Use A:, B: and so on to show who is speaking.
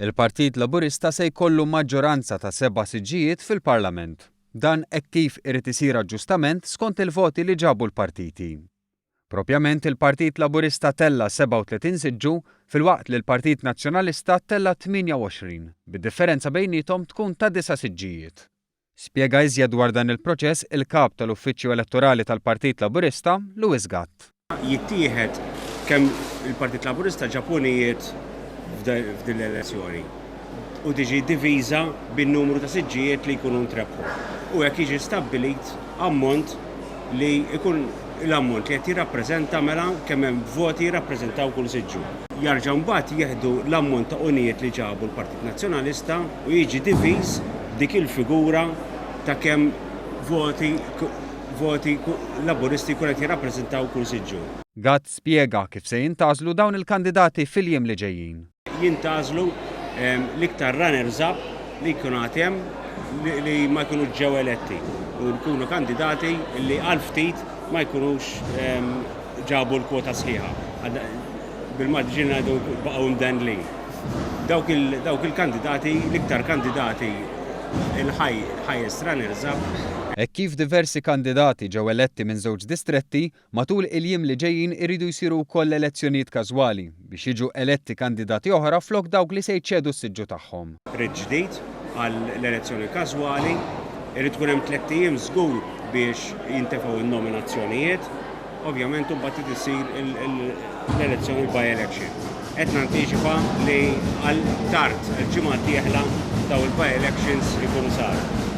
A: Il-Partit Laburista se jkollu maġġoranza ta' 7 siġġijiet fil-Parlament. Dan hekk kif irid isir aġġustament skont il-voti li ġabu l-partiti. Propjament il-Partit Laburista tella 37 siġġu filwaqt li l-Partit Nazzjonalista tella 28, bid-differenza bejnietom tkun ta' 9 siġġijiet. Spjega iżjed dwar dan il-proċess il-kap tal-Uffiċċju Elettorali tal-Partit Laburista, Lewis Gatt.
B: Jittieħed kemm il-Partit Laburista ġapunijiet f'din l-elezzjoni u tiġi diviża bin-numru ta' siġġijiet li jkunu ntrebħu. U hekk jiġi stabbilit ammont li jkun l-ammont li qed jirrappreżenta mela kemm hemm voti jirrappreżentaw kull siġġu. Jarġa' mbagħad jieħdu l-ammont ta' unijiet li ġabu l-Partit Nazzjonalista u jiġi diviż dik il-figura ta' kemm voti laburisti jkun qed jirrappreżentaw kull siġġu.
A: Gatt spjega kif se jintgħażlu dawn il-kandidati fil-jiem li ġejjin.
B: Jintgħażlu l-iktar runners up li jkunu hemm li ma jkunux ġew eletti u jkunu kandidati li għal ftit ma jkunux ġabu l-kwota sħiħa. Bil-Malti ġiena ngħidu baqgħu mdennlin. Dawk il-kandidati, l-iktar kandidati il-highest runners up.
A: Hekk kif diversi kandidati ġew eletti minn żewġ distretti, matul il-jiem li ġejjin iridu jsiru wkoll elezzjonijiet każwali biex jiġu eletti kandidati oħra flok dawk li se jċedu s-siġġu tagħhom.
B: Rid ġdid għall-elezzjoni każwali, irid tkun hemm 3 ijiem żgur biex jintefgħu n-nominazzjonijiet, ovvjament imbagħad isir l-elezzjoni by-election. Qed nantiċipa li għal tard il-ġimgħa d-dieħla daw il-by-elections ikunu saru.